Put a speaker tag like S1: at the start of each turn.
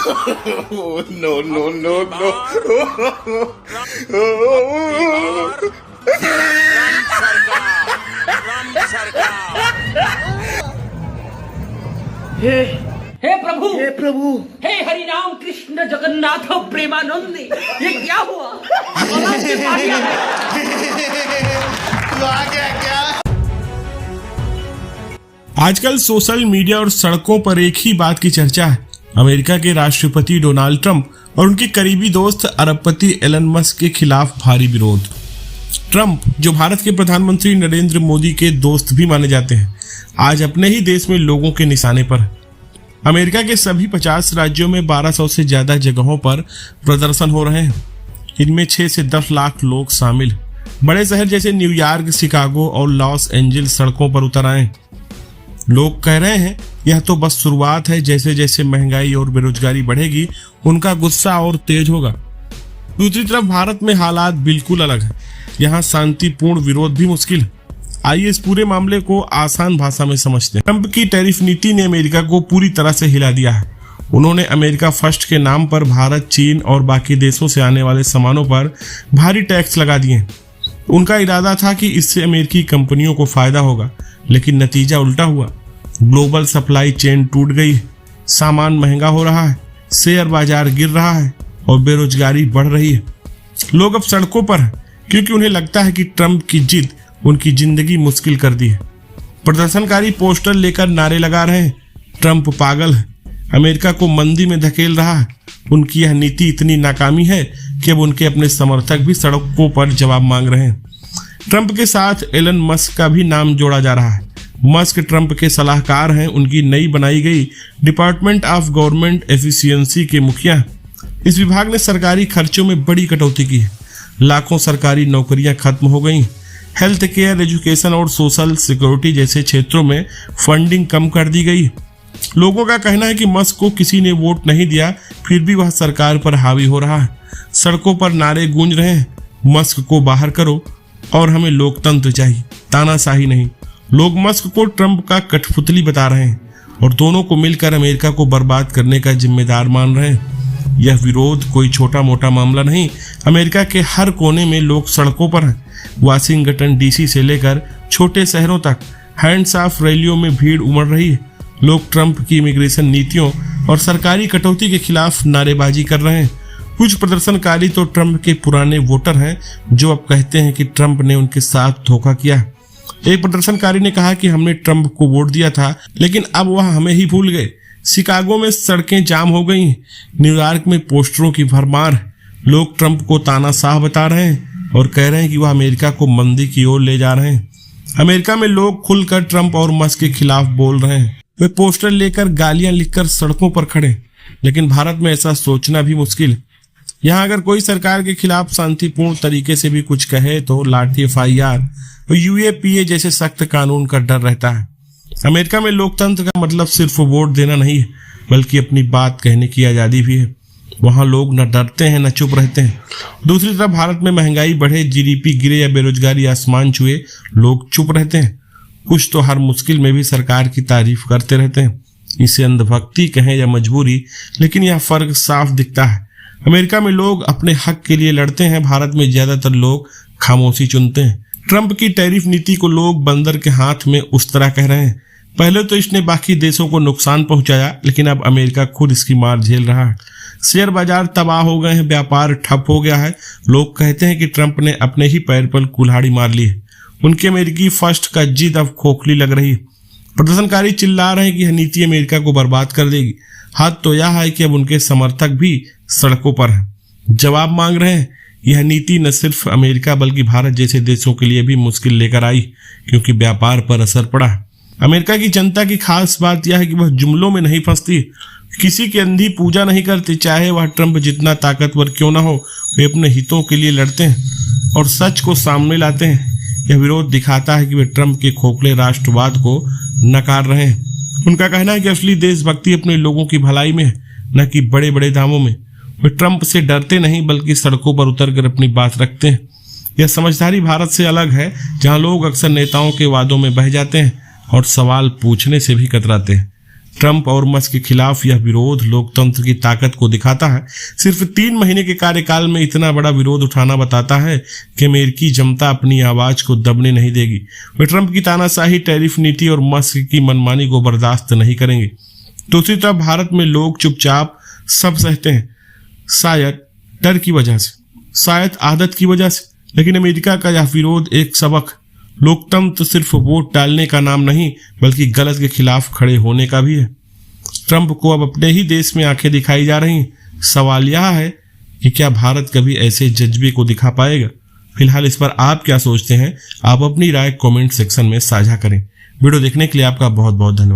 S1: No no no no.
S2: हे प्रभु,
S3: हे प्रभु,
S2: हे हरि राम कृष्ण जगन्नाथ प्रेमानंद, ये क्या हुआ?
S4: आजकल सोशल मीडिया और सड़कों पर एक ही बात की चर्चा है। अमेरिका के राष्ट्रपति डोनाल्ड ट्रंप और उनके करीबी दोस्त अरबपति एलन मस्क के खिलाफ भारी विरोध। ट्रंप, जो भारत के प्रधानमंत्री नरेंद्र मोदी के दोस्त भी माने जाते हैं, आज अपने ही देश में लोगों के निशाने पर है। अमेरिका के सभी 50 राज्यों में 1200 से ज्यादा जगहों पर प्रदर्शन हो रहे हैं। इनमें 6 से 10 लाख लोग शामिल। बड़े शहर जैसे न्यूयॉर्क, शिकागो और लॉस एंजल्स सड़कों पर उतर आए। लोग कह रहे हैं यह तो बस शुरुआत है, जैसे जैसे महंगाई और बेरोजगारी बढ़ेगी उनका गुस्सा और तेज होगा। दूसरी तरफ भारत में हालात बिल्कुल अलग है। यहाँ शांतिपूर्ण विरोध भी मुश्किल है। आइए इस पूरे मामले को आसान भाषा में समझते हैं। ट्रंप की टैरिफ नीति ने अमेरिका को पूरी तरह से हिला दिया है। उन्होंने अमेरिका फर्स्ट के नाम पर भारत, चीन और बाकी देशों से आने वाले सामानों पर भारी टैक्स लगा दिए। उनका इरादा था कि इससे अमेरिकी कंपनियों को फायदा होगा, लेकिन नतीजा उल्टा हुआ। ग्लोबल सप्लाई चेन टूट गई, सामान महंगा हो रहा है, शेयर बाजार गिर रहा है और बेरोजगारी बढ़ रही है। लोग अब सड़कों पर हैं क्योंकि उन्हें लगता है कि ट्रंप की जिद उनकी जिंदगी मुश्किल कर दी है। प्रदर्शनकारी पोस्टर लेकर नारे लगा रहे हैं, ट्रंप पागल है, अमेरिका को मंदी में धकेल रहा है। उनकी यह नीति इतनी नाकामी है कि अब उनके अपने समर्थक भी सड़कों पर जवाब मांग रहे हैं। ट्रंप के साथ एलन मस्क का भी नाम जोड़ा जा रहा है। मस्क ट्रंप के सलाहकार हैं, उनकी नई बनाई गई डिपार्टमेंट ऑफ गवर्नमेंट एफिशिएंसी के मुखिया। इस विभाग ने सरकारी खर्चों में बड़ी कटौती की है। लाखों सरकारी नौकरियां खत्म हो गई। हेल्थ केयर, एजुकेशन और सोशल सिक्योरिटी जैसे क्षेत्रों में फंडिंग कम कर दी गई। लोगों का कहना है कि मस्क को किसी ने वोट नहीं दिया, फिर भी वह सरकार पर हावी हो रहा है। सड़कों पर नारे गूंज रहे हैं, मस्क को बाहर करो और हमें लोकतंत्र चाहिए, तानाशाही नहीं। लोग मस्क को ट्रंप का कठपुतली बता रहे हैं और दोनों को मिलकर अमेरिका को बर्बाद करने का जिम्मेदार मान रहे हैं। यह विरोध कोई छोटा मोटा मामला नहीं। अमेरिका के हर कोने में लोग सड़कों पर हैं। वाशिंगटन डीसी से लेकर छोटे शहरों तक हैंड्स ऑफ रैलियों में भीड़ उमड़ रही है। लोग ट्रंप की इमिग्रेशन नीतियों और सरकारी कटौती के खिलाफ नारेबाजी कर रहे हैं। कुछ प्रदर्शनकारी तो ट्रंप के पुराने वोटर हैं जो अब कहते हैं कि ट्रंप ने उनके साथ धोखा किया। एक प्रदर्शनकारी ने कहा कि हमने ट्रंप को वोट दिया था, लेकिन अब वह हमें ही भूल गए। शिकागो में सड़कें जाम हो गई। न्यूयॉर्क में पोस्टरों की भरमार। लोग ट्रंप को तानाशाह बता रहे हैं और कह रहे हैं कि वह अमेरिका को मंदी की ओर ले जा रहे हैं। अमेरिका में लोग खुलकर ट्रंप और मस्क के खिलाफ बोल रहे हैं। वे पोस्टर लेकर, गालियां लिखकर सड़कों पर खड़े। लेकिन भारत में ऐसा सोचना भी मुश्किल है। यहाँ अगर कोई सरकार के खिलाफ शांतिपूर्ण तरीके से भी कुछ कहे तो लाठी FIR और UAPA जैसे सख्त कानून का डर रहता है। अमेरिका में लोकतंत्र का मतलब सिर्फ वोट देना नहीं है, बल्कि अपनी बात कहने की आज़ादी भी है। वहाँ लोग न डरते हैं न चुप रहते हैं। दूसरी तरफ भारत में महंगाई बढ़े, GDP गिरे या बेरोजगारी आसमान छुए, लोग चुप रहते हैं। कुछ तो हर मुश्किल में भी सरकार की तारीफ करते रहते हैं। इसे अंधभक्ति कहें या मजबूरी, लेकिन यह फर्क साफ दिखता है। अमेरिका में लोग अपने हक के लिए लड़ते हैं, भारत में ज्यादातर लोग खामोशी चुनते हैं। ट्रंप की टैरिफ नीति को लोग बंदर के हाथ में उस तरह कह रहे हैं। पहले तो इसने बाकी देशों को नुकसान पहुंचाया, लेकिन अब अमेरिका खुद इसकी मार झेल रहा है। शेयर बाजार तबाह हो गए हैं, व्यापार ठप हो गया है। लोग कहते हैं कि ट्रंप ने अपने ही पैर पर कुल्हाड़ी मार ली है। उनकी अमेरिकी फर्स्ट का जिद अब खोखली लग रही है। प्रदर्शनकारी चिल्ला रहे हैं कि यह नीति अमेरिका को बर्बाद कर देगी। हाथ तो यह है कि अब उनके समर्थक भी सड़कों पर हैं, जवाब मांग रहे हैं। यह नीति न सिर्फ अमेरिका बल्कि भारत जैसे देशों के लिए भी मुश्किल लेकर आई, क्योंकि व्यापार पर असर पड़ा। अमेरिका की जनता की खास बात यह है कि वह जुमलों में नहीं फंसती, किसी की अंधी पूजा नहीं करती। चाहे वह ट्रंप जितना ताकतवर क्यों ना हो, वे अपने हितों के लिए लड़ते हैं और सच को सामने लाते हैं। यह विरोध दिखाता है कि वे ट्रंप के खोखले राष्ट्रवाद को नकार रहे हैं। उनका कहना है कि असली देशभक्ति अपने लोगों की भलाई में है, न कि बड़े बड़े दामों में। वे ट्रंप से डरते नहीं, बल्कि सड़कों पर उतरकर अपनी बात रखते हैं। यह समझदारी भारत से अलग है, जहां लोग अक्सर नेताओं के वादों में बह जाते हैं और सवाल पूछने से भी कतराते हैं। ट्रंप और मस्क के खिलाफ यह विरोध लोकतंत्र की ताकत को दिखाता है। सिर्फ 3 महीने के कार्यकाल में इतना बड़ा विरोध उठाना बताता है कि अमेरिकी जनता अपनी आवाज को दबने नहीं देगी। वे ट्रंप की तानाशाही, टैरिफ नीति और मस्क की मनमानी को बर्दाश्त नहीं करेंगे। दूसरी तरफ भारत में लोग चुपचाप सब सहते हैं, शायद डर की वजह से, शायद आदत की वजह से। लेकिन अमेरिका का यह विरोध एक सबक, लोकतंत्र सिर्फ वोट डालने का नाम नहीं बल्कि गलत के खिलाफ खड़े होने का भी है। ट्रंप को अब अपने ही देश में आंखें दिखाई जा रही हैं। सवाल यह है कि क्या भारत कभी ऐसे जज्बे को दिखा पाएगा? फिलहाल इस पर आप क्या सोचते हैं? आप अपनी राय कमेंट सेक्शन में साझा करें। वीडियो देखने के लिए आपका बहुत बहुत धन्यवाद।